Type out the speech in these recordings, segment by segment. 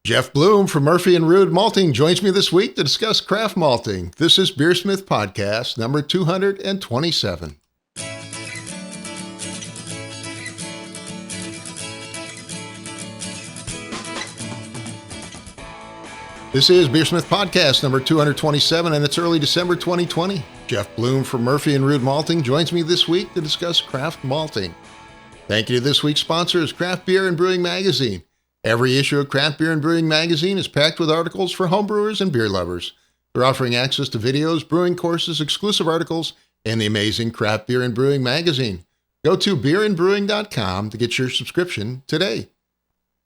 Jeff Bloem from Murphy Rude Malting joins me this week to discuss craft malting. This is BeerSmith Podcast number 227. This is BeerSmith Podcast number 227, and it's early December 2020. Jeff Bloem from Murphy Rude Malting joins me this week to discuss craft malting. Thank you to this week's sponsors, Craft Beer and Brewing Magazine. Every issue of Craft Beer and Brewing Magazine is packed with articles for homebrewers and beer lovers. They're offering access to videos, brewing courses, exclusive articles, and the amazing Craft Beer and Brewing Magazine. Go to beerandbrewing.com to get your subscription today.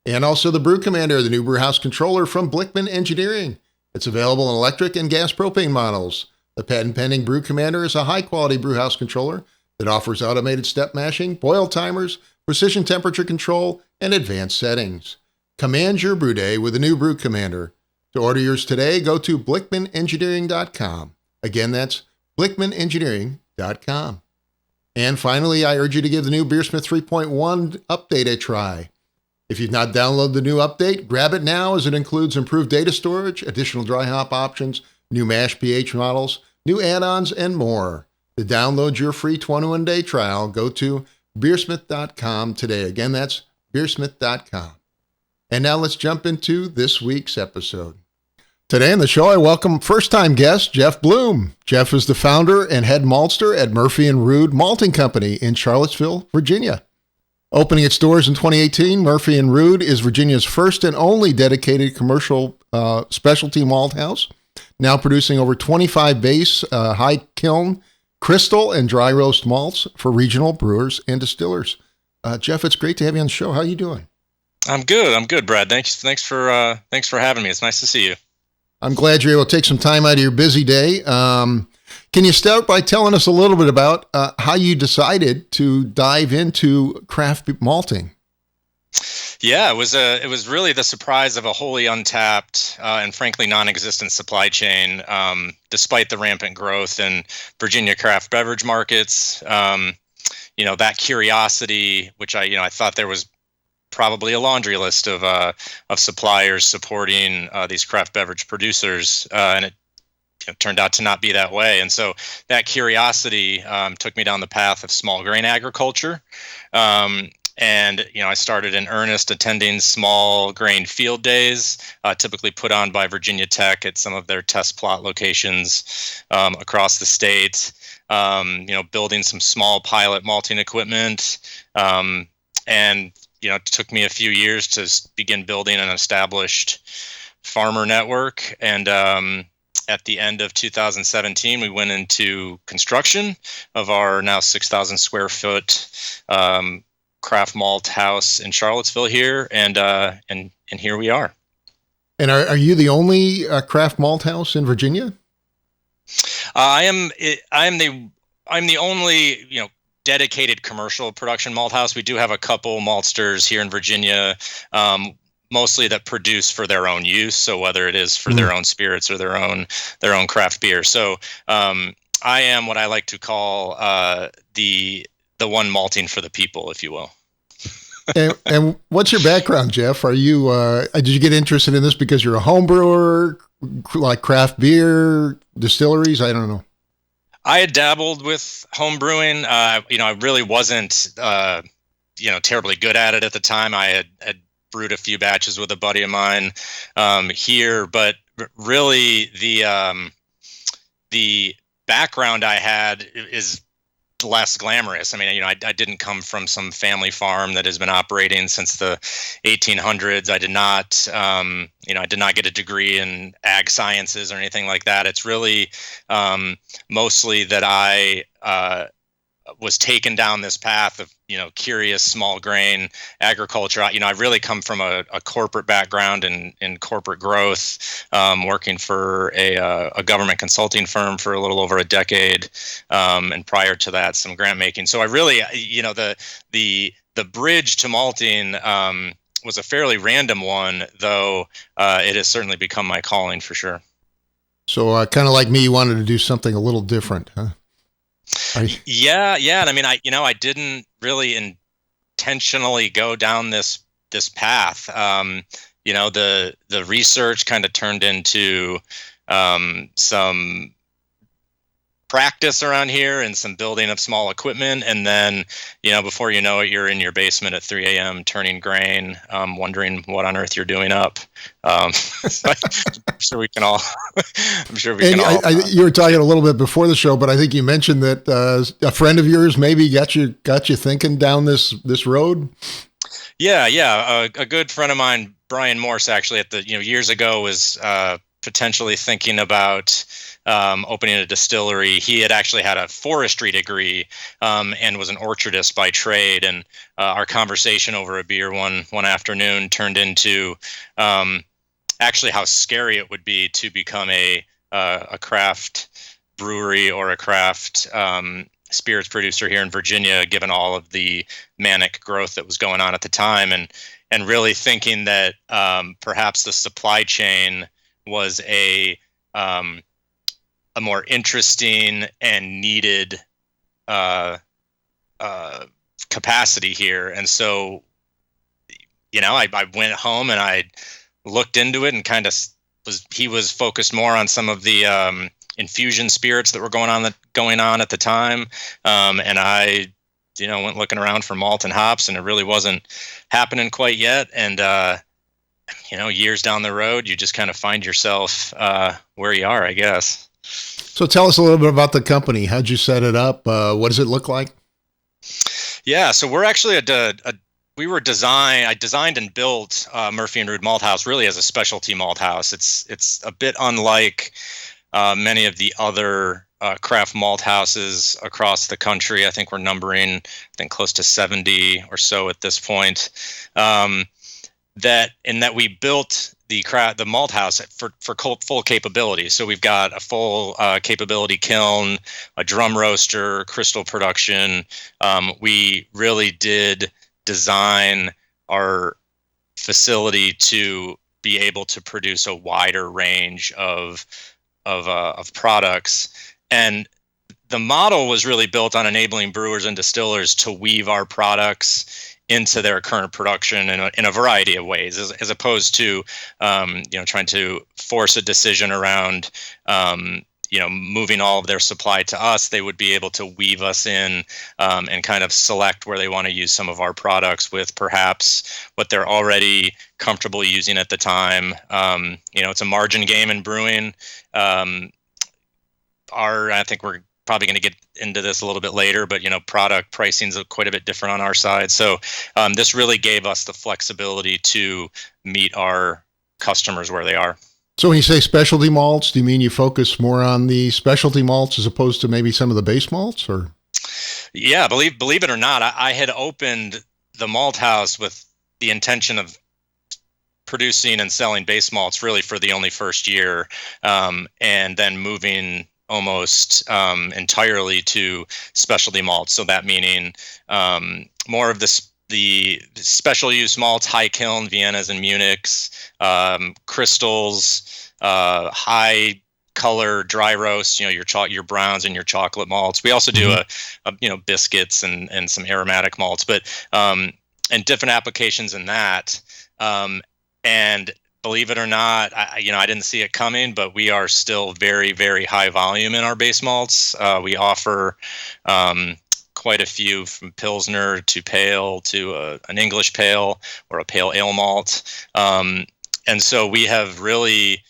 And also the Brew Commander, the new brewhouse controller from Blickman Engineering. It's available in electric and gas propane models. The patent-pending Brew Commander is a high-quality brewhouse controller that offers automated step mashing, boil timers, precision temperature control, and advanced settings. Command your brew day with the new Brew Commander. To order yours today, go to blickmanengineering.com. Again, that's blickmanengineering.com. And finally, I urge you to give the new BeerSmith 3.1 update a try. If you've not downloaded the new update, grab it now as it includes improved data storage, additional dry hop options, new mash pH models, new add-ons, and more. To download your free 21-day trial, go to beersmith.com today. Again, that's beersmith.com. And now let's jump into this week's episode. Today on the show, I welcome first-time guest Jeff Bloem. Jeff is the founder and head maltster at Murphy Rude Malting Company in Charlottesville, Virginia. Opening its doors in 2018, Murphy Rude is Virginia's first and only dedicated commercial specialty malt house, now producing over 25 base, high kiln, crystal, and dry roast malts for regional brewers and distillers. Jeff, it's great to have you on the show. How are you doing? I'm good, Brad. Thanks for having me. It's nice to see you. I'm glad you're able to take some time out of your busy day. Can you start by telling us a little bit about how you decided to dive into craft malting? Yeah, it was really the surprise of a wholly untapped and frankly non-existent supply chain, despite the rampant growth in Virginia craft beverage markets. That curiosity, which I thought there was probably a laundry list of suppliers supporting these craft beverage producers, and it turned out to not be that way. And so that curiosity took me down the path of small grain agriculture. And I started in earnest attending small grain field days, typically put on by Virginia Tech at some of their test plot locations across the state. Building some small pilot malting equipment, and it took me a few years to begin building an established farmer network. And at the end of 2017, we went into construction of our now 6,000 square foot craft malt house in Charlottesville here, and here we are. And are you the only craft malt house in Virginia? I'm the only dedicated commercial production malt house. We do have a couple maltsters here in Virginia, mostly that produce for their own use. So whether it is for their own spirits or their own craft beer. So I am what I like to call the one malting for the people, if you will. and what's your background, Jeff? Are you did you get interested in this because you're a home brewer, like craft beer, distilleries? I don't know. I had dabbled with home brewing. I really wasn't, terribly good at it at the time. I had brewed a few batches with a buddy of mine here, but really the background I had is less glamorous. I mean, I didn't come from some family farm that has been operating since the 1800s. I did not, I did not get a degree in ag sciences or anything like that. It's really mostly that I was taken down this path of, curious small grain agriculture. I really come from a corporate background in corporate growth, working for a government consulting firm for a little over a decade. And prior to that, some grant making. So I really, the bridge to malting was a fairly random one, though it has certainly become my calling for sure. So kind of like me, you wanted to do something a little different, huh? Yeah. And I mean, I didn't really intentionally go down this path. the research kind of turned into some practice around here and some building of small equipment. And then, before you know it, you're in your basement at 3 a.m. turning grain, wondering what on earth you're doing up. I'm sure we can all. You were talking a little bit before the show, but I think you mentioned that a friend of yours maybe got you thinking down this road. Yeah. A good friend of mine, Brian Morse, actually years ago was potentially thinking about opening a distillery. He had actually had a forestry degree and was an orchardist by trade. And our conversation over a beer one afternoon turned into actually how scary it would be to become a craft brewery or a craft spirits producer here in Virginia, given all of the manic growth that was going on at the time, and really thinking that perhaps the supply chain was a more interesting and needed capacity here. And so, I went home and I looked into it, and he was focused more on some of the infusion spirits that were going on at the time. And I, went looking around for malt and hops, and it really wasn't happening quite yet. And, years down the road, you just kind of find yourself where you are, I guess. So tell us a little bit about the company. How'd you set it up? What does it look like? Yeah, so we're actually I designed and built Murphy Rude Malt House really as a specialty malt house. It's a bit unlike many of the other craft malt houses across the country. I think we're numbering, close to 70 or so at this point. That we built the malt house for full capability. So we've got a full capability kiln, a drum roaster, crystal production. We really did design our facility to be able to produce a wider range of products. And the model was really built on enabling brewers and distillers to weave our products into their current production in a variety of ways, as opposed to trying to force a decision around moving all of their supply to us. They would be able to weave us in and kind of select where they want to use some of our products with perhaps what they're already comfortable using at the time. It's a margin game in brewing. I think we're probably going to get into this a little bit later, but product pricing is quite a bit different on our side. So this really gave us the flexibility to meet our customers where they are. So when you say specialty malts, do you mean you focus more on the specialty malts as opposed to maybe some of the base malts, or? Yeah, believe it or not, I had opened the malt house with the intention of producing and selling base malts really for the only first year, and then moving almost entirely to specialty malts. So that meaning more of the special use malts, high kiln, Viennas and Munichs, crystals, high color dry roast, your browns and your chocolate malts. We also do a biscuits and some aromatic malts, but and different applications in that. And believe it or not, I didn't see it coming, but we are still very, very high volume in our base malts. We offer quite a few, from Pilsner to Pale to an English Pale or a Pale Ale malt. And so we have really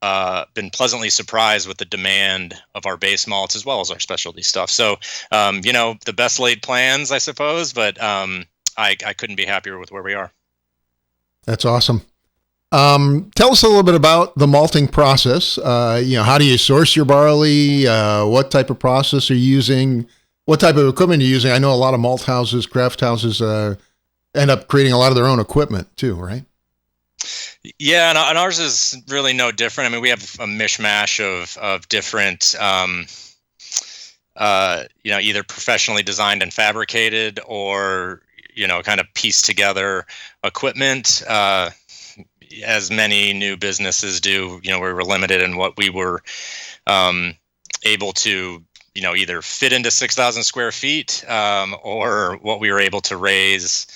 been pleasantly surprised with the demand of our base malts as well as our specialty stuff. So, the best laid plans, I suppose, but I couldn't be happier with where we are. That's awesome. Tell us a little bit about the malting process. How do you source your barley? What type of process are you using? What type of equipment are you using? I know a lot of malt houses, craft houses, end up creating a lot of their own equipment too, right? Yeah, and ours is really no different. I mean, we have a mishmash of different, either professionally designed and fabricated or, kind of pieced together equipment. As many new businesses do, we were limited in what we were able to either fit into 6,000 square feet or what we were able to raise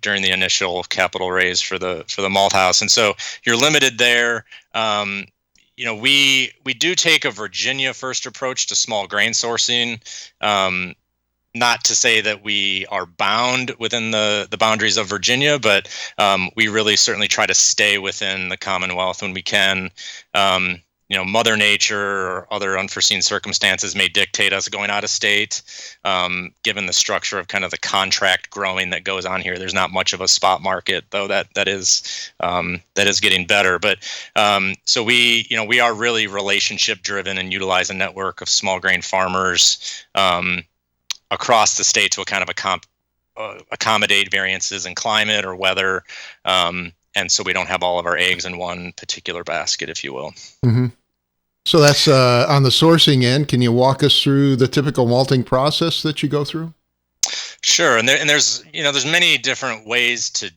during the initial capital raise for the malt house. And so you're limited there. We do take a Virginia first approach to small grain sourcing. Not to say that we are bound within the boundaries of Virginia, but we really certainly try to stay within the Commonwealth when we can. Mother Nature or other unforeseen circumstances may dictate us going out of state. Given the structure of kind of the contract growing that goes on here, there's not much of a spot market, though that is getting better. But so we are really relationship driven and utilize a network of small grain farmers across the state to kind of accommodate variances in climate or weather. And so we don't have all of our eggs in one particular basket, if you will. Mm-hmm. So that's on the sourcing end. Can you walk us through the typical malting process that you go through? Sure, and there's many different ways to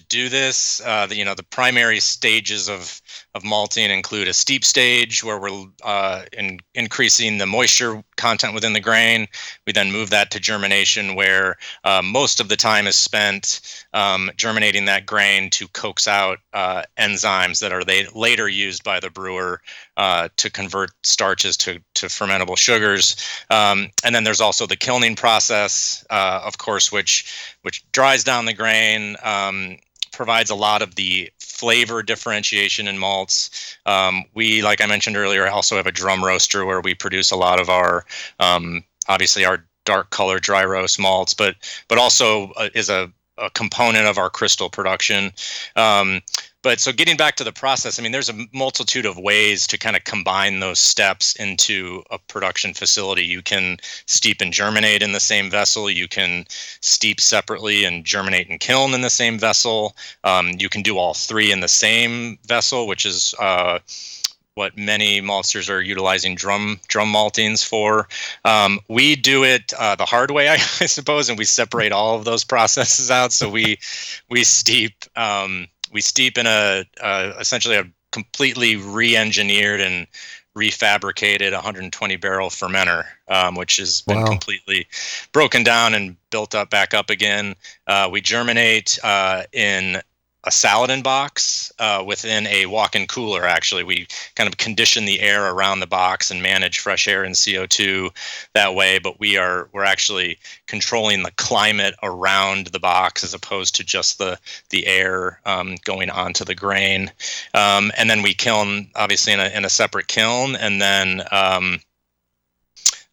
do this. The primary stages of malting include a steep stage where we're increasing the moisture content within the grain. We then move that to germination, where most of the time is spent germinating that grain to coax out enzymes that are later used by the brewer to convert starches to fermentable sugars. And then there's also the kilning process, of course, which dries down the grain, provides a lot of the flavor differentiation in malts. We, like I mentioned earlier, also have a drum roaster where we produce a lot of our, obviously our dark color dry roast malts, but also is a component of our crystal production. But so getting back to the process, I mean, there's a multitude of ways to kind of combine those steps into a production facility. You can steep and germinate in the same vessel. You can steep separately and germinate and kiln in the same vessel. You can do all three in the same vessel, which is what many maltsters are utilizing drum maltings for. We do it the hard way, I suppose, and we separate all of those processes out. So we steep. We steep in essentially a completely re-engineered and refabricated 120 barrel fermenter, which has been completely broken down and built up back up again. We germinate in a Saladin box within a walk-in cooler. Actually, we kind of condition the air around the box and manage fresh air and CO2 that way. But we're actually controlling the climate around the box as opposed to just the air going onto the grain. And then we kiln, obviously, in a separate kiln, and then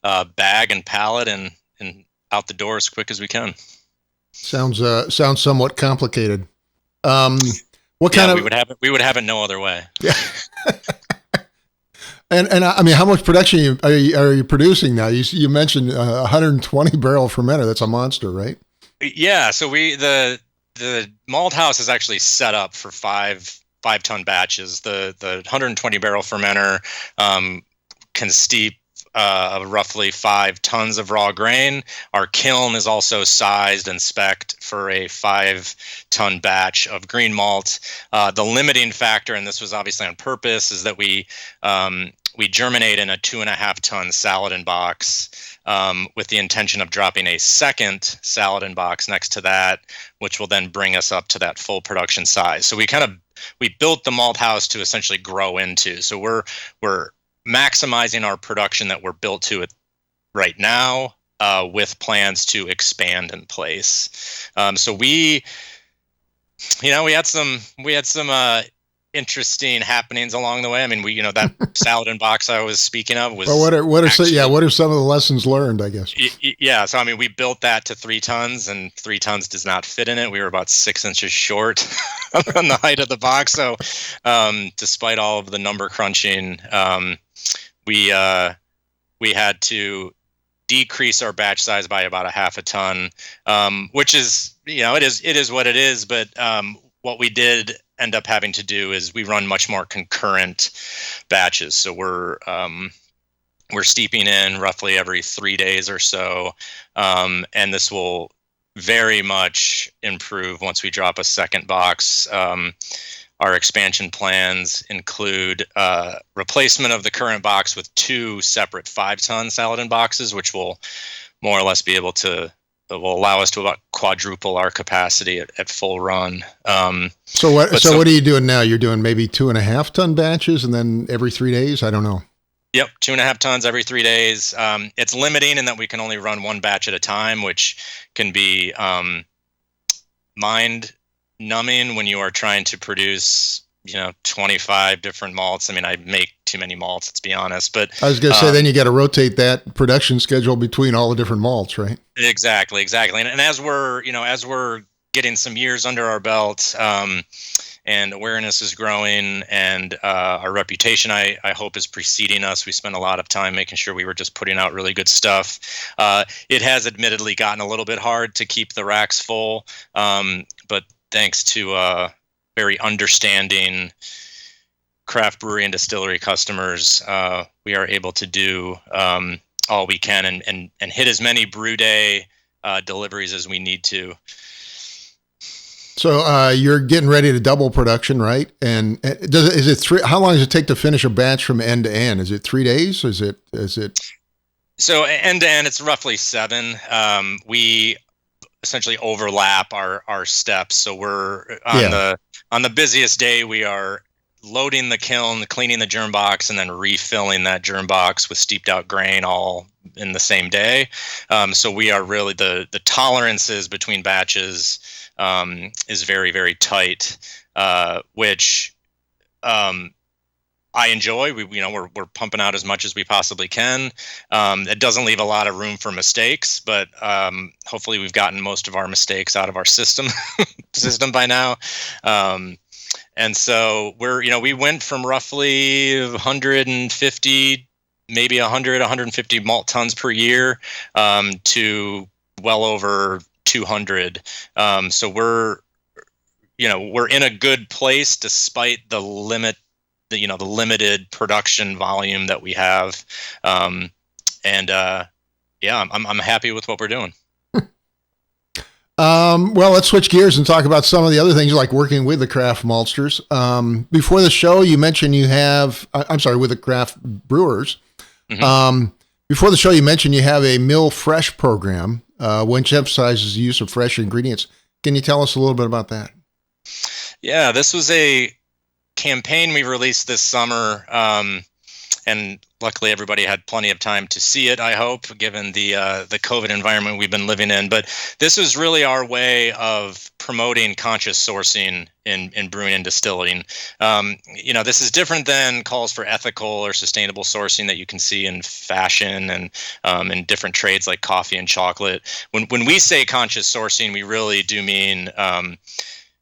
bag and pallet and out the door as quick as we can. Sounds somewhat complicated. What kind of we would have it no other way. Yeah. and I mean, how much production are you producing now? You mentioned 120 barrel fermenter. That's a monster, right? Yeah. So the malt house is actually set up for 5-ton batches. The 120 barrel fermenter can steep roughly 5 tons of raw grain. Our kiln is also sized and spec'd for a 5-ton batch of green malt. The limiting factor, and this was obviously on purpose, is that we germinate in a 2.5-ton Saladin box with the intention of dropping a second Saladin box next to that, which will then bring us up to that full production size. So we built the malt house to essentially grow into. So we're maximizing our production that we're built to it right now, with plans to expand in place. So we had some interesting happenings along the way. I mean, that Saladin box I was speaking of was. Well, what are some of the lessons learned, I guess? Yeah. So, I mean, we built that to 3 tons, and 3 tons does not fit in it. We were about 6 inches short on the height of the box. So, despite all of the number crunching, we had to decrease our batch size by about 1/2 ton, which is, it is what it is. But what we did end up having to do is we run much more concurrent batches. So we're steeping in roughly every 3 days or so, and this will very much improve once we drop a second box. our expansion plans include replacement of the current box with 2 separate 5-ton Saladin boxes, which will more or less be able to will allow us to about quadruple our capacity at full run. So what are you doing now? You're doing maybe 2.5-ton batches, and then every 3 days? I don't know. Yep, 2.5 tons every 3 days. It's limiting in that we can only run 1 batch at a time, which can be mind numbing when you are trying to produce 25 different malts. I mean, I make too many malts, let's be honest. But I was going to say, then you got to rotate that production schedule between all the different malts, right? Exactly. And as we're getting some years under our belt, and awareness is growing, and our reputation, I hope, is preceding us. We spent a lot of time making sure we were just putting out really good stuff. It has admittedly gotten a little bit hard to keep the racks full, but thanks to very understanding craft brewery and distillery customers, we are able to do all we can and hit as many brew day deliveries as we need to. So you're getting ready to double production, right? And how long does it take to finish a batch from end to end? Is it 3 days? Is it? So end to end, it's roughly 7. We essentially overlap our steps. So we're on the busiest day, we are loading the kiln, cleaning the germ box, and then refilling that germ box with steeped out grain all in the same day. So we are really the tolerances between batches is very, very tight, which I enjoy. We're pumping out as much as we possibly can. It doesn't leave a lot of room for mistakes, but hopefully we've gotten most of our mistakes out of our system by now. And so we went from roughly 150, maybe 150 malt tons per year to well over 200. So we're in a good place despite the limited production volume that we have. I'm happy with what we're doing. Well, let's switch gears and talk about some of the other things, like working with the craft maltsters. Before the show, you mentioned with the craft brewers. Mm-hmm. Before the show, you mentioned you have a mill fresh program, which emphasizes the use of fresh ingredients. Can you tell us a little bit about that? Yeah, this was a campaign we released this summer, and luckily everybody had plenty of time to see it, I hope, given the COVID environment we've been living in. But this was really our way of promoting conscious sourcing in brewing and distilling. This is different than calls for ethical or sustainable sourcing that you can see in fashion and in different trades like coffee and chocolate. When we say conscious sourcing, we really do mean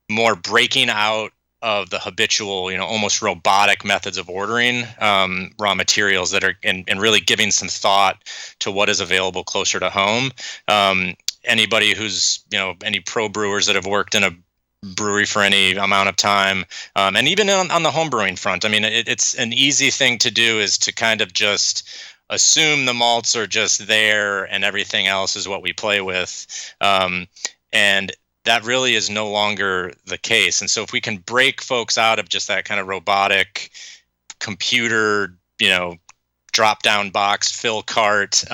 more breaking out of the habitual, almost robotic methods of ordering raw materials that are, and really giving some thought to what is available closer to home. Anybody who's, any pro brewers that have worked in a brewery for any amount of time, and even on the home brewing front, I mean, it's an easy thing to do is to kind of just assume the malts are just there and everything else is what we play with. And that really is no longer the case. And so if we can break folks out of just that kind of robotic computer, drop down box, fill cart,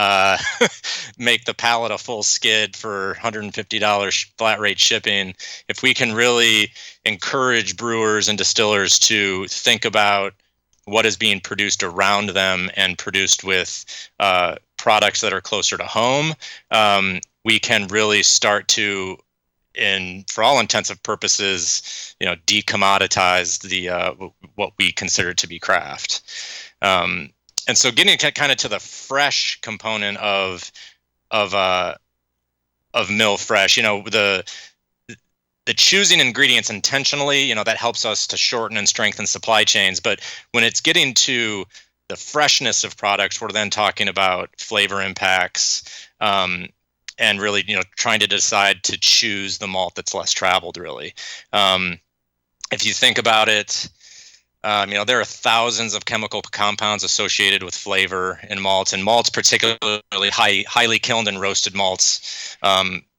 make the pallet a full skid for $150 flat rate shipping, if we can really encourage brewers and distillers to think about what is being produced around them and produced with products that are closer to home, we can really start to, for all intents and purposes, decommoditize the what we consider to be craft. And so getting kind of to the fresh component of mill fresh, the choosing ingredients intentionally, that helps us to shorten and strengthen supply chains. But when it's getting to the freshness of products, we're then talking about flavor impacts, and really, trying to decide to choose the malt that's less traveled, really. If you think about it, there are thousands of chemical compounds associated with flavor in malts, and malts, particularly highly kilned and roasted malts.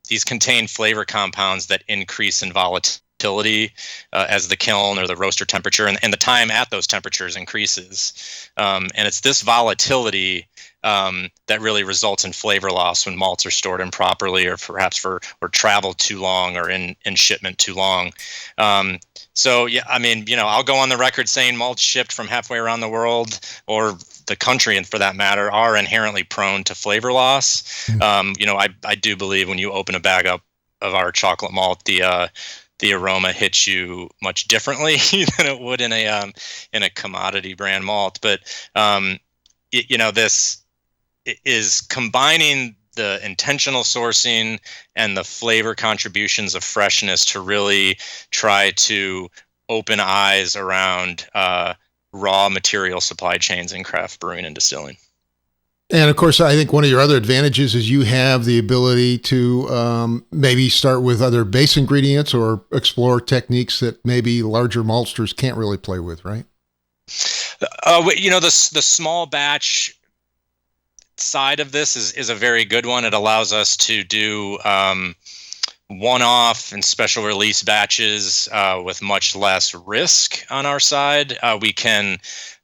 These contain flavor compounds that increase in volatility volatility as the kiln or the roaster temperature and the time at those temperatures increases. And it's this volatility that really results in flavor loss when malts are stored improperly, or perhaps or travel too long, or in shipment too long. So yeah, I mean, I'll go on the record saying malts shipped from halfway around the world, or the country, and for that matter, are inherently prone to flavor loss. I do believe when you open a bag up of our chocolate malt, the aroma hits you much differently than it would in a commodity brand malt. But this is combining the intentional sourcing and the flavor contributions of freshness to really try to open eyes around raw material supply chains in craft brewing and distilling. And of course, I think one of your other advantages is you have the ability to maybe start with other base ingredients or explore techniques that maybe larger maltsters can't really play with, right? The small batch side of this is a very good one. It allows us to do one-off and special release batches with much less risk on our side. We can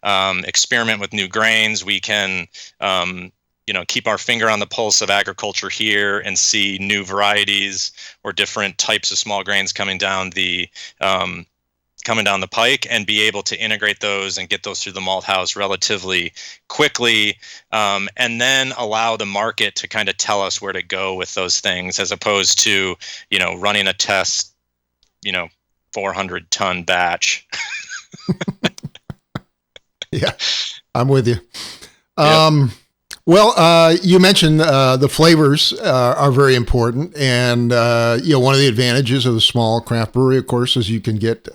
experiment with new grains. We can keep our finger on the pulse of agriculture here and see new varieties or different types of small grains coming down the pike, and be able to integrate those and get those through the malt house relatively quickly, and then allow the market to kind of tell us where to go with those things, as opposed to running a test 400-ton batch. Yeah, I'm with you. Yep. Well, you mentioned the flavors are very important, and one of the advantages of the small craft brewery, of course, is you can get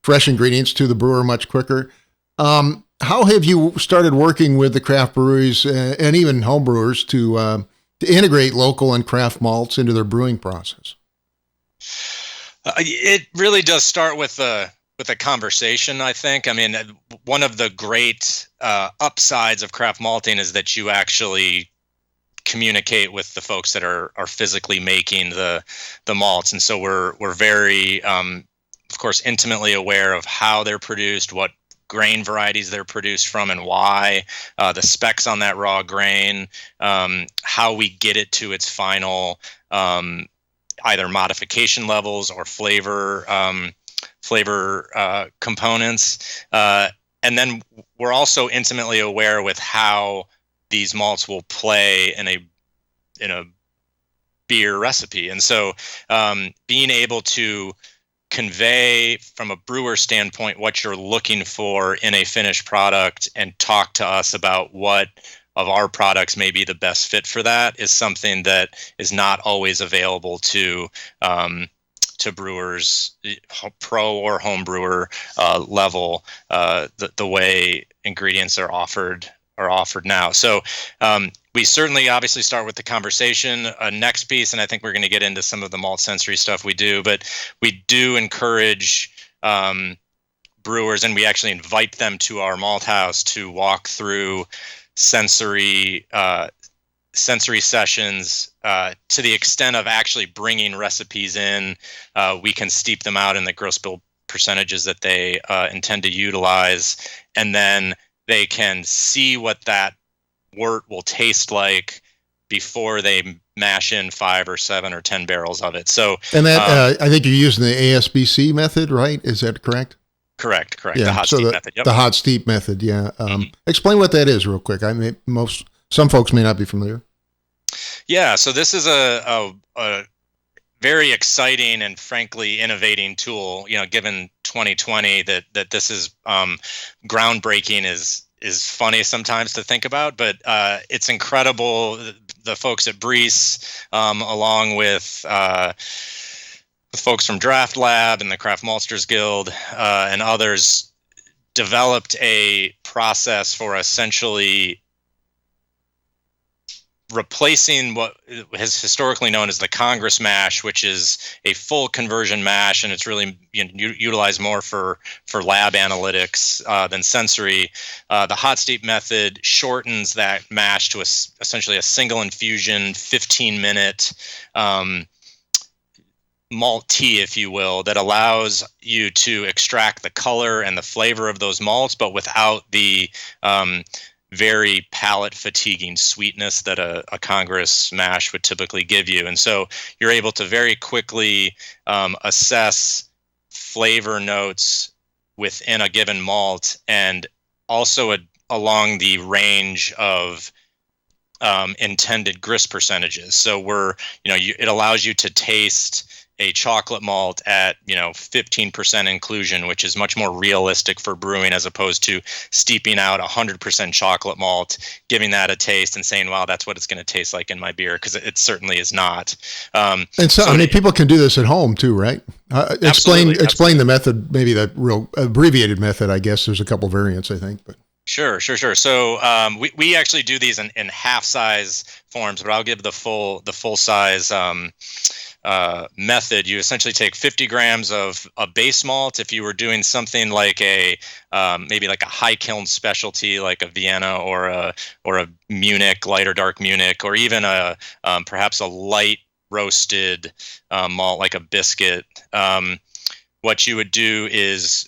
fresh ingredients to the brewer much quicker. How have you started working with the craft breweries and even home brewers to integrate local and craft malts into their brewing process? It really does start with a conversation, I think. I mean, one of the great upsides of craft malting is that you actually communicate with the folks that are physically making the malts, and so we're very, of course, intimately aware of how they're produced, what grain varieties they're produced from, and why, the specs on that raw grain, how we get it to its final either modification levels or flavor components, and then we're also intimately aware with how these malts will play in a beer recipe. And so being able to convey from a brewer standpoint what you're looking for in a finished product and talk to us about what of our products may be the best fit for that is something that is not always available to brewers, pro or home brewer level, the way ingredients are offered now. So we certainly obviously start with the conversation. Next piece, and I think we're going to get into some of the malt sensory stuff we do, but we do encourage brewers, and we actually invite them to our malt house to walk through sensory sessions to the extent of actually bringing recipes in. We can steep them out in the gross bill percentages that they intend to utilize, and then they can see what that wort will taste like before they mash in 5 or 7 or 10 barrels of it. So, and that I think you're using the ASBC method, right? Is that correct? Correct. Yeah, the hot steep method. Yep. The hot steep method. Yeah. Explain what that is real quick. I mean, some folks may not be familiar. Yeah. So this is a very exciting and frankly innovating tool. Given 2020, that this is groundbreaking is funny sometimes to think about, but it's incredible. The folks at BeerSmith, along with folks from Draft Lab and the Craft Maltsters Guild and others, developed a process for essentially replacing what is historically known as the Congress mash, which is a full conversion mash, and it's really utilized more for lab analytics than sensory. The hot steep method shortens that mash to essentially a single infusion, 15-minute malt tea, if you will, that allows you to extract the color and the flavor of those malts, but without the very palate fatiguing sweetness that a Congress mash would typically give you. And so you're able to very quickly assess flavor notes within a given malt, and also along the range of intended grist percentages. So it allows you to taste a chocolate malt at 15% inclusion, which is much more realistic for brewing, as opposed to steeping out 100% chocolate malt, giving that a taste and saying, wow, that's what it's going to taste like in my beer, because it certainly is not. And so I mean, people can do this at home too, right? Explain the method, maybe the real abbreviated method. I guess there's a couple variants, I think, but. Sure. So we actually do these in half size forms, but I'll give the full size method. You essentially take 50 grams of a base malt. If you were doing something like maybe like a high kiln specialty, like a Vienna or a Munich, light or dark Munich, or even perhaps a light roasted malt like a biscuit. What you would do is,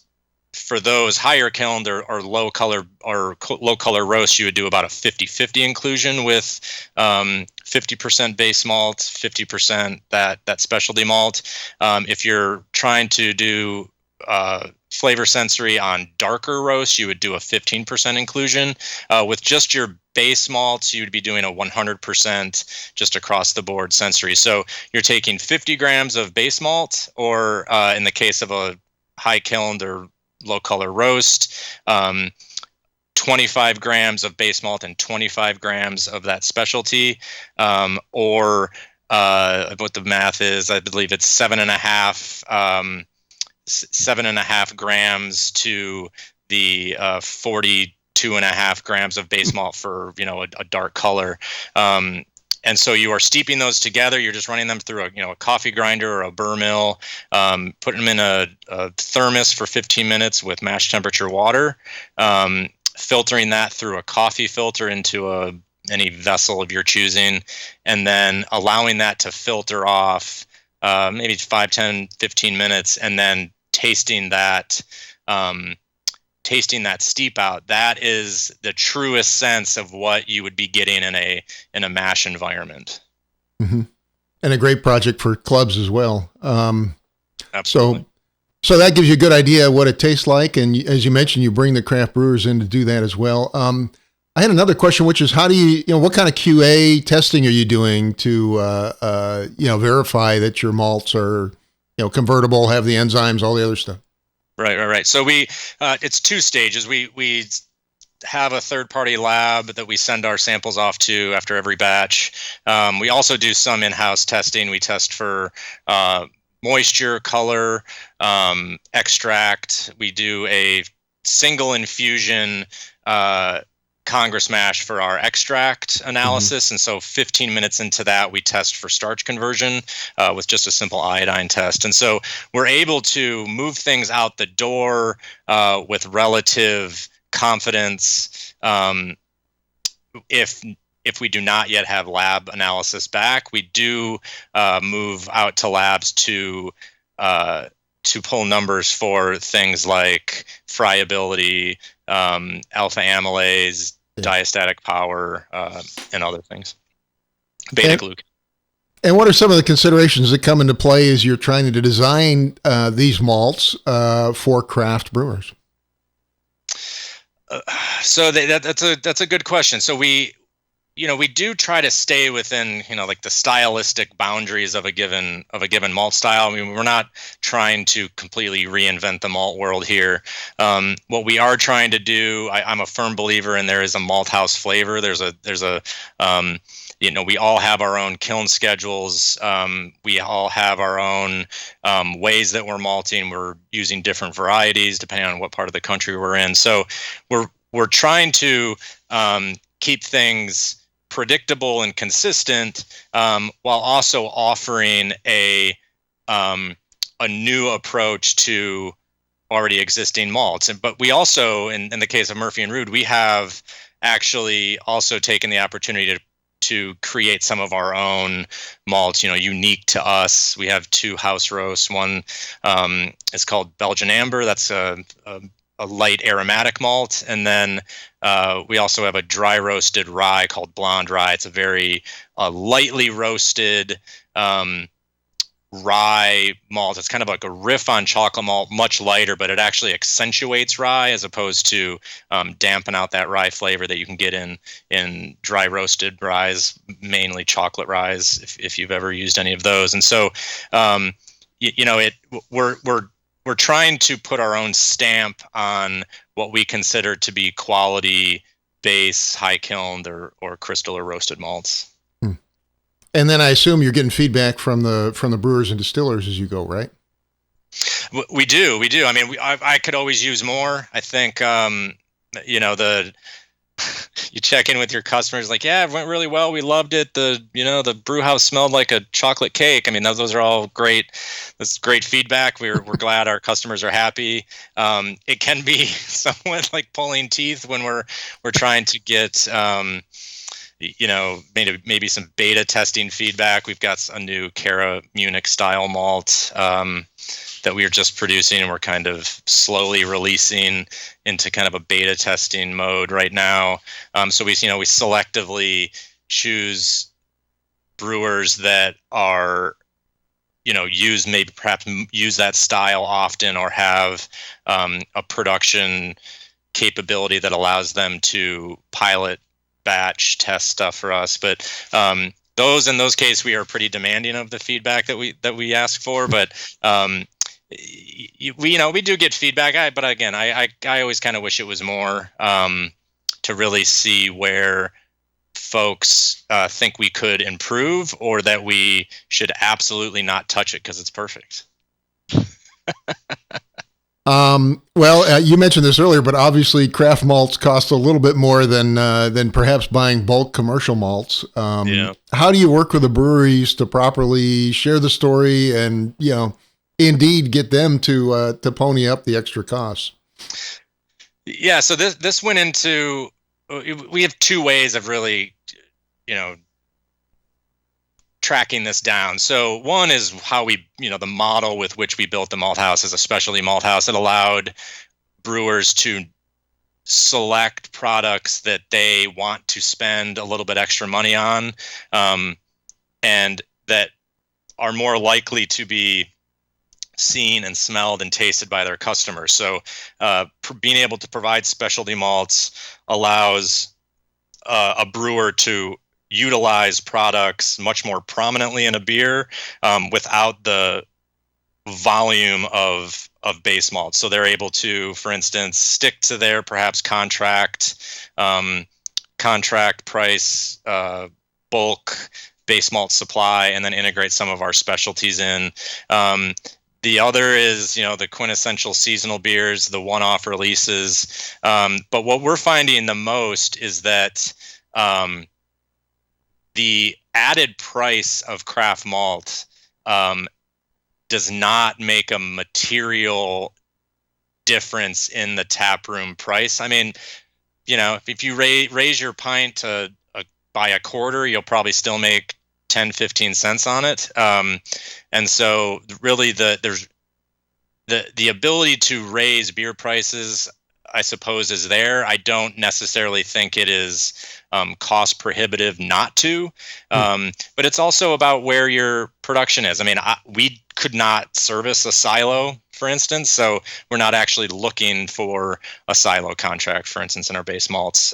for those higher kiln or low color roast, you would do about a 50-50 inclusion with 50% base malt, 50% that specialty malt. If you're trying to do flavor sensory on darker roast, you would do a 15% inclusion. With just your base malts, you would be doing a 100% just across the board sensory. So you're taking 50 grams of base malt, or in the case of a high kiln or low color roast, 25 grams of base malt and 25 grams of that specialty, or what the math is, I believe it's 7.5 grams to the 42.5 grams of base malt for a dark color. And so you are steeping those together. You're just running them through a coffee grinder or a burr mill, putting them in a thermos for 15 minutes with mash temperature water, filtering that through a coffee filter into any vessel of your choosing, and then allowing that to filter off maybe 5, 10, 15 minutes, and then tasting that steep out. That is the truest sense of what you would be getting in a mash environment. Mm-hmm. And a great project for clubs as well. Absolutely. So that gives you a good idea of what it tastes like. And as you mentioned, you bring the craft brewers in to do that as well. I had another question, which is, how do what kind of QA testing are you doing to, verify that your malts are, convertible, have the enzymes, all the other stuff? Right. So it's two stages. We have a third-party lab that we send our samples off to after every batch. We also do some in-house testing. We test for moisture, color, extract. We do a single infusion Congress mash for our extract analysis. Mm-hmm. And so 15 minutes into that, we test for starch conversion with just a simple iodine test. And so we're able to move things out the door with relative confidence. If we do not yet have lab analysis back, we do move out to labs to pull numbers for things like friability, alpha amylase, diastatic power, and other things. Beta glucan. And what are some of the considerations that come into play as you're trying to design these malts for craft brewers? So that's a good question. So we do try to stay within, like the stylistic boundaries of a given malt style. I mean, we're not trying to completely reinvent the malt world here. What we are trying to do, I'm a firm believer in, there is a malt house flavor. There's a we all have our own kiln schedules. We all have our own ways that we're malting. We're using different varieties depending on what part of the country we're in. So we're trying to keep things predictable and consistent, while also offering a new approach to already existing malts. But we also, in the case of Murphy and Rude, we have actually also taken the opportunity to create some of our own malts, unique to us. We have 2 house roasts. One is called Belgian Amber. That's a light aromatic malt. And then we also have a dry roasted rye called Blonde Rye. It's a very lightly roasted rye malt. It's kind of like a riff on chocolate malt, much lighter, but it actually accentuates rye as opposed to dampen out that rye flavor that you can get in dry roasted ryes, mainly chocolate ryes, if you've ever used any of those. And so, we're trying to put our own stamp on what we consider to be quality base, high kilned or crystal or roasted malts. And then I assume you're getting feedback from the brewers and distillers as you go, right? We do. I mean, I could always use more. I think, you check in with your customers like, yeah, it went really well. We loved it. The brew house smelled like a chocolate cake. I mean, those are all great. That's great feedback. We're glad our customers are happy. It can be somewhat like pulling teeth when we're trying to get, maybe some beta testing feedback. We've got a new Cara Munich style malt that we are just producing, and we're kind of slowly releasing into kind of a beta testing mode right now. So we selectively choose brewers that are, use that style often, or have a production capability that allows them to pilot batch test stuff for us. But in those cases, we are pretty demanding of the feedback that we ask for. But we do get feedback. But again, I always kind of wish it was more, to really see where folks think we could improve, or that we should absolutely not touch it because it's perfect. You mentioned this earlier, but obviously craft malts cost a little bit more than perhaps buying bulk commercial malts. Yeah. How do you work with the breweries to properly share the story and, indeed get them to pony up the extra costs? Yeah. So this went into, we have 2 ways of really, tracking this down. So one is how we, the model with which we built the malt house as a specialty malt house. It allowed brewers to select products that they want to spend a little bit extra money on, and that are more likely to be seen and smelled and tasted by their customers. So being able to provide specialty malts allows a brewer to utilize products much more prominently in a beer, without the volume of base malts. So they're able to, for instance, stick to their perhaps contract price, bulk base malt supply, and then integrate some of our specialties in. The other is, the quintessential seasonal beers, the one-off releases. But what we're finding the most is that the added price of craft malt does not make a material difference in the taproom price. I mean, if you raise your pint by a quarter, you'll probably still make 10, 15 cents on it. And so really there's the ability to raise beer prices, I suppose, is there. I don't necessarily think it is cost prohibitive not to, but it's also about where your production is. I mean, we could not service a silo, for instance, so we're not actually looking for a silo contract, for instance, in our base malts.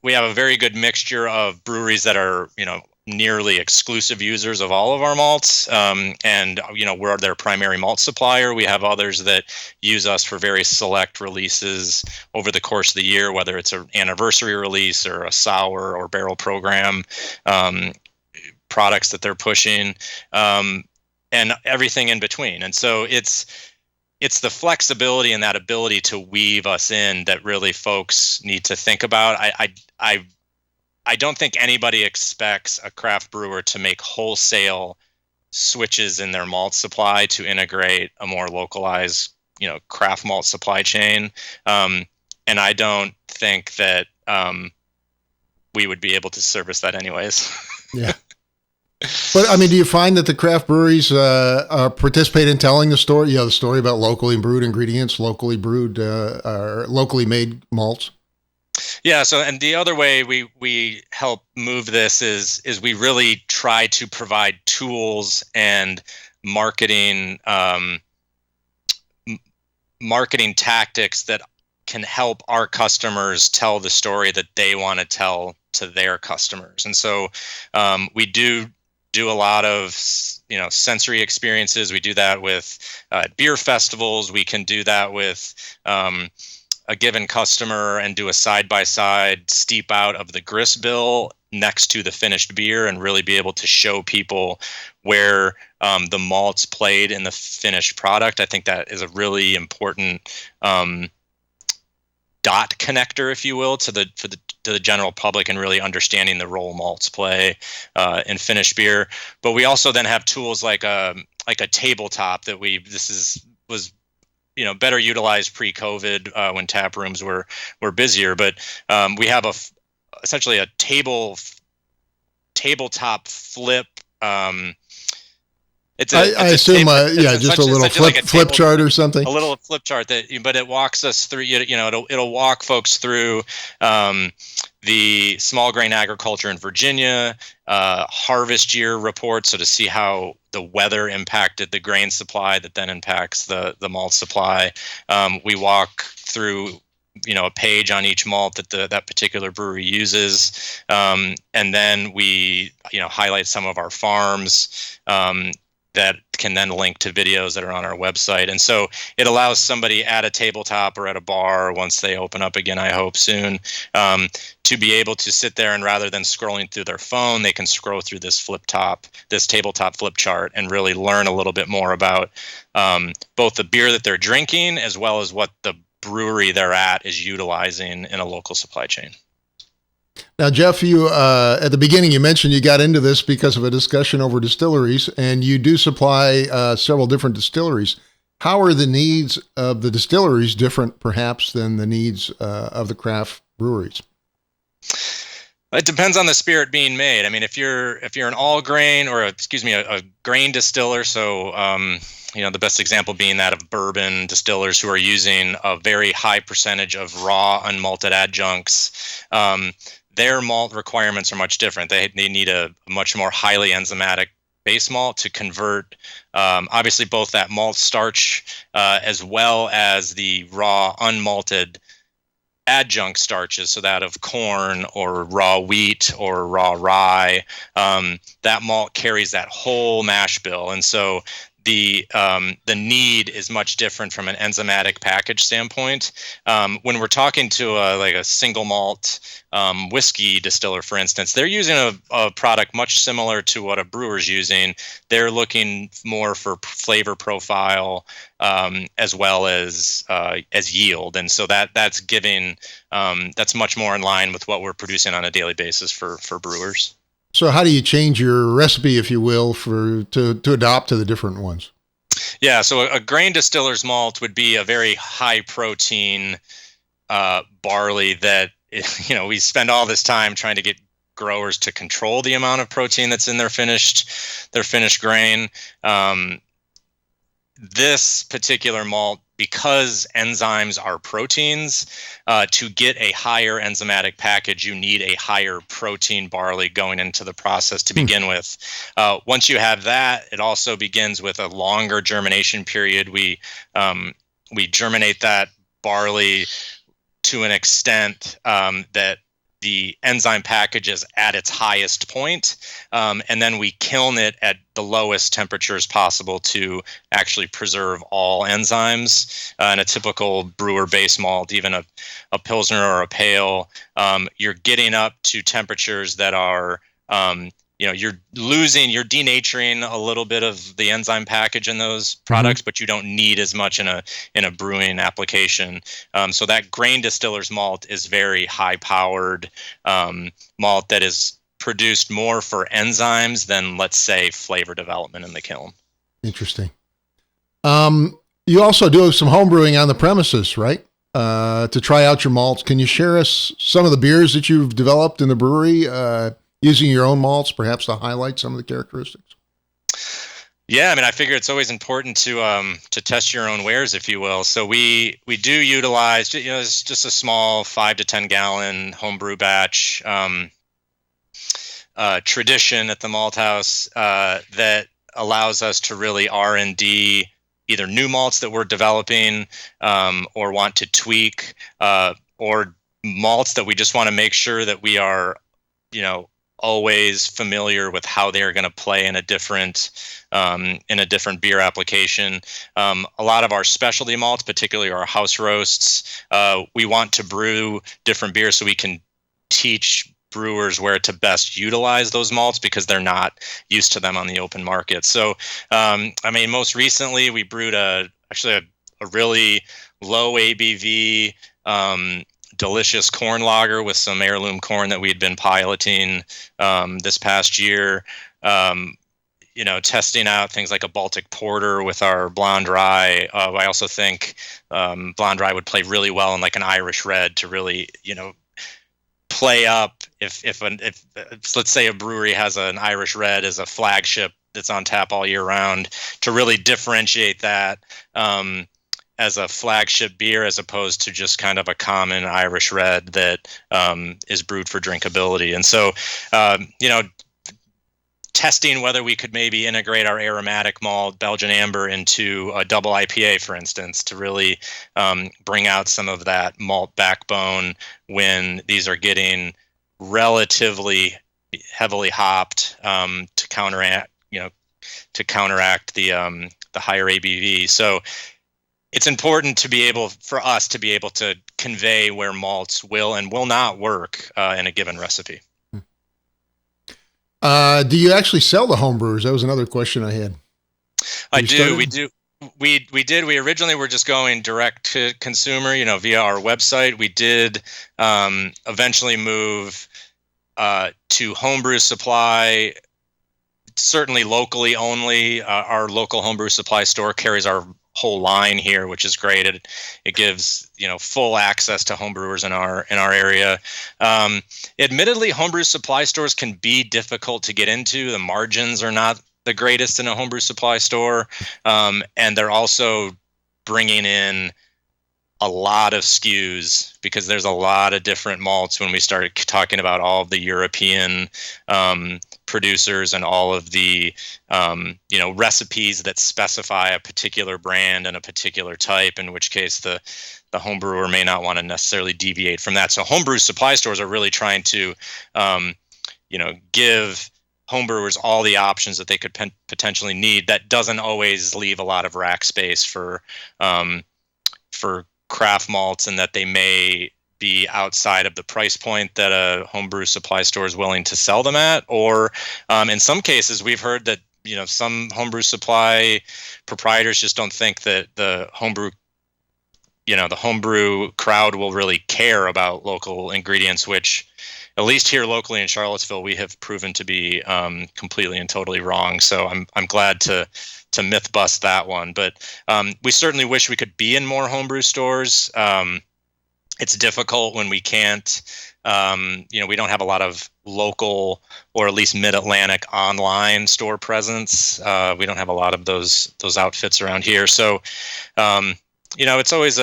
We have a very good mixture of breweries that are, nearly exclusive users of all of our malts. And we're their primary malt supplier. We have others that use us for very select releases over the course of the year, whether it's an anniversary release or a sour or barrel program, products that they're pushing, and everything in between. And so it's the flexibility and that ability to weave us in that really folks need to think about. I don't think anybody expects a craft brewer to make wholesale switches in their malt supply to integrate a more localized Craft Malt supply chain. And I don't think that we would be able to service that anyways. Yeah. But I mean, do you find that the craft breweries participate in telling the story? The story about locally brewed ingredients, locally brewed, or locally made malts. Yeah. So, and the other way we help move this is we really try to provide tools and marketing marketing tactics that can help our customers tell the story that they want to tell to their customers. And so we do a lot of sensory experiences. We do that with beer festivals. We can do that with a given customer and do a side-by-side steep out of the grist bill next to the finished beer and really be able to show people where the malts played in the finished product. I think that is a really important dot connector, if you will, to the general public and really understanding the role malts play in finished beer. But we also then have tools like a tabletop that was better utilized pre-COVID when tap rooms were busier. But we have essentially a tabletop flip. I assume, just a little flip chart or something. A little flip chart but it walks us through. It'll walk folks through the small grain agriculture in Virginia, harvest year reports, so to see how the weather impacted the grain supply that then impacts the malt supply. We walk through a page on each malt that particular brewery uses, and then we highlight some of our farms that can then link to videos that are on our website. And so it allows somebody at a tabletop or at a bar, once they open up again, I hope soon, to be able to sit there and rather than scrolling through their phone, they can scroll through this tabletop flip chart and really learn a little bit more about both the beer that they're drinking as well as what the brewery they're at is utilizing in a local supply chain. Now, Jeff, you at the beginning you mentioned you got into this because of a discussion over distilleries, and you do supply several different distilleries. How are the needs of the distilleries different, perhaps, than the needs of the craft breweries? It depends on the spirit being made. I mean, if you're an all grain or a grain distiller, so the best example being that of bourbon distillers who are using a very high percentage of raw unmalted adjuncts. Their malt requirements are much different. They need a much more highly enzymatic base malt to convert, obviously, both that malt starch as well as the raw unmalted adjunct starches, so that of corn or raw wheat or raw rye. That malt carries that whole mash bill, and so the need is much different from an enzymatic package standpoint. When we're talking to a single malt whiskey distiller, for instance, they're using a product much similar to what a brewer's using. They're looking more for flavor profile as well as yield, and so that's that's much more in line with what we're producing on a daily basis for brewers. So how do you change your recipe, if you will, to adopt to the different ones? Yeah, so a grain distiller's malt would be a very high protein barley that we spend all this time trying to get growers to control the amount of protein that's in their finished grain. This particular malt, because enzymes are proteins, to get a higher enzymatic package, you need a higher protein barley going into the process to begin with. Once you have that, it also begins with a longer germination period. We germinate that barley to an extent that the enzyme package is at its highest point, and then we kiln it at the lowest temperatures possible to actually preserve all enzymes. In a typical brewer-based malt, even a Pilsner or a Pale, you're getting up to temperatures that are you're denaturing a little bit of the enzyme package in those products, but you don't need as much in a brewing application. So that grain distiller's malt is very high powered malt that is produced more for enzymes than, let's say, flavor development in the kiln. Interesting. You also do some home brewing on the premises, right? To try out your malts. Can you share us some of the beers that you've developed in the brewery using your own malts, perhaps to highlight some of the characteristics? Yeah, I mean, I figure it's always important to test your own wares, if you will. So we do utilize, it's just a small 5 to 10 gallon homebrew batch tradition at the malt house that allows us to really R&D either new malts that we're developing or want to tweak, or malts that we just want to make sure that we are, always familiar with how they're going to play in a different beer application. A lot of our specialty malts, particularly our house roasts, we want to brew different beers so we can teach brewers where to best utilize those malts because they're not used to them on the open market. So, most recently we brewed a really low ABV, delicious corn lager with some heirloom corn that we had been piloting this past year. Testing out things like a Baltic porter with our blonde rye. I also think blonde rye would play really well in like an Irish red to really, play up if let's say a brewery has an Irish red as a flagship that's on tap all year round, to really differentiate that as a flagship beer as opposed to just kind of a common Irish red that is brewed for drinkability. And so, testing whether we could maybe integrate our aromatic malt, Belgian amber, into a double IPA, for instance, to really bring out some of that malt backbone when these are getting relatively heavily hopped to counteract the higher ABV. So it's important for us to be able to convey where malts will and will not work in a given recipe. Do you actually sell the home brewers? That was another question I had. I do. We do. We did. We originally were just going direct to consumer, via our website. We did eventually move to Homebrew Supply, certainly locally only. Our local Homebrew Supply store carries our whole line here, which is great. It gives full access to homebrewers in our area. Admittedly, homebrew supply stores can be difficult to get into. The margins are not the greatest in a homebrew supply store, and they're also bringing in a lot of SKUs because there's a lot of different malts when we started talking about all of the European producers and all of the recipes that specify a particular brand and a particular type, in which case the home brewer may not want to necessarily deviate from that. So homebrew supply stores are really trying to give homebrewers all the options that they could potentially need. That doesn't always leave a lot of rack space for craft malts, and that they may be outside of the price point that a homebrew supply store is willing to sell them at. Or in some cases, we've heard that some homebrew supply proprietors just don't think that the homebrew crowd will really care about local ingredients, which at least here locally in Charlottesville, we have proven to be completely and totally wrong. So I'm glad to myth bust that one. But we certainly wish we could be in more homebrew stores. It's difficult when we can't. We don't have a lot of local or at least mid-Atlantic online store presence. We don't have a lot of those outfits around here. So, it's always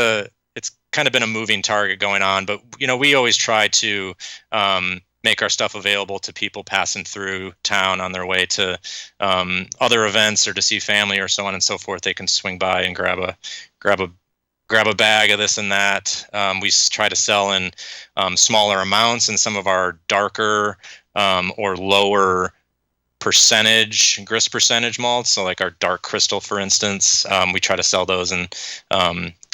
it's kind of been a moving target going on. But we always try to make our stuff available to people passing through town on their way to other events or to see family or so on and so forth. They can swing by and grab a bag of this and that. We try to sell in smaller amounts in some of our darker or lower grist percentage malts. So like our dark crystal, for instance, we try to sell those in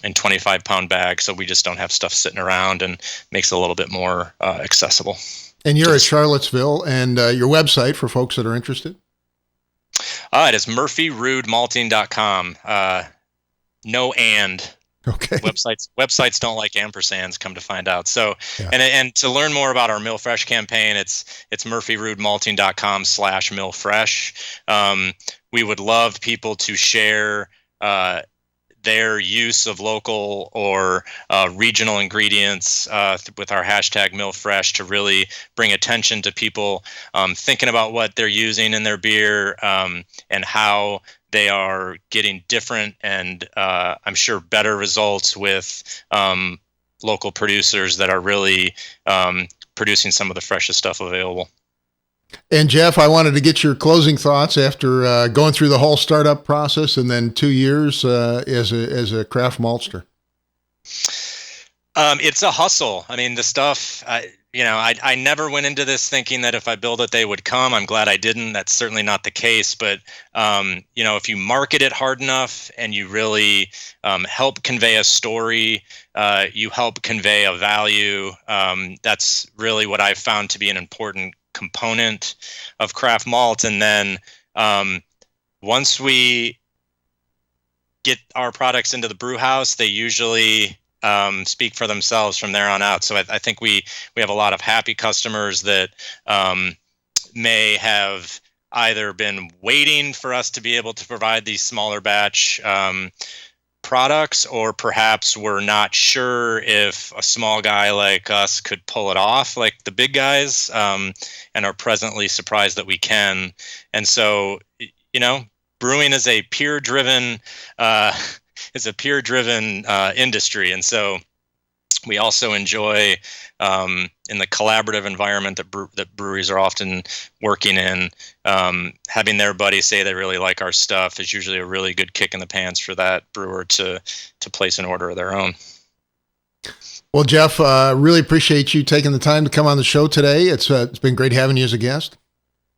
25-pound bags. So we just don't have stuff sitting around, and makes it a little bit more accessible. And you're at Charlottesville, and your website for folks that are interested? It is murphyrudemalting.com. No and. Okay. Websites don't like ampersands, come to find out. So, yeah. And to learn more about our Mill Fresh campaign, it's murphyrudemalting.com/millfresh. We would love people to share their use of local or regional ingredients with our hashtag #MillFresh to really bring attention to people thinking about what they're using in their beer and how they are getting different and I'm sure better results with local producers that are really producing some of the freshest stuff available. And Jeff, I wanted to get your closing thoughts after going through the whole startup process and then 2 years as a craft maltster. It's a hustle. I mean, the stuff, I never went into this thinking that if I build it, they would come. I'm glad I didn't. That's certainly not the case. But, if you market it hard enough and you really help convey a story, you help convey a value. That's really what I've found to be an important component of craft malt. And then once we get our products into the brew house, they usually speak for themselves from there on out. So I think we have a lot of happy customers that may have either been waiting for us to be able to provide these smaller batch products, or perhaps we're not sure if a small guy like us could pull it off like the big guys, and are presently surprised that we can. And so, brewing is a peer-driven industry, and so we also enjoy in the collaborative environment that breweries are often working in. Having their buddies say they really like our stuff is usually a really good kick in the pants for that brewer to place an order of their own. Well, Jeff, really appreciate you taking the time to come on the show today. It's been great having you as a guest.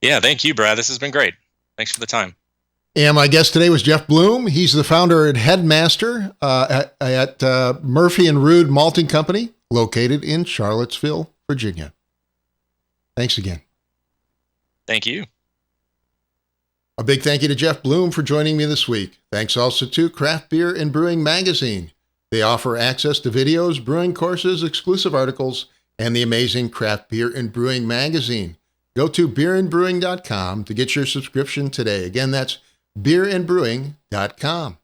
Yeah, thank you, Brad. This has been great. Thanks for the time. And my guest today was Jeff Bloem. He's the founder and headmaster at Murphy Rude Malting Company, located in Charlottesville, Virginia. Thanks again. Thank you. A big thank you to Jeff Bloem for joining me this week. Thanks also to Craft Beer and Brewing Magazine. They offer access to videos, brewing courses, exclusive articles, and the amazing Craft Beer and Brewing Magazine. Go to beerandbrewing.com to get your subscription today. Again, that's beerandbrewing.com.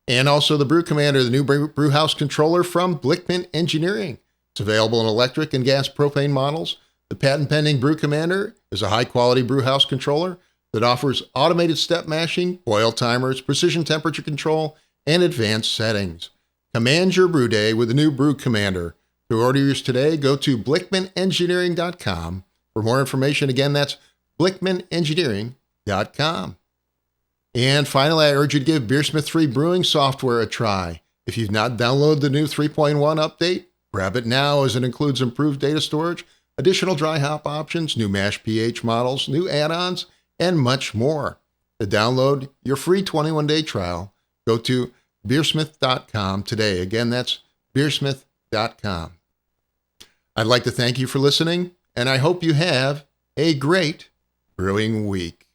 And also the Brew Commander, the new brew house controller from Blickman Engineering. It's available in electric and gas propane models. The patent-pending Brew Commander is a high-quality brew house controller that offers automated step mashing, boil timers, precision temperature control, and advanced settings. Command your brew day with the new Brew Commander. To order yours today, go to blickmanengineering.com. For more information, again, that's blickmanengineering.com. And finally, I urge you to give BeerSmith 3 brewing software a try. If you've not downloaded the new 3.1 update, grab it now, as it includes improved data storage, additional dry hop options, new mash pH models, new add-ons, and much more. To download your free 21-day trial, go to beersmith.com today. Again, that's beersmith.com. I'd like to thank you for listening, and I hope you have a great brewing week.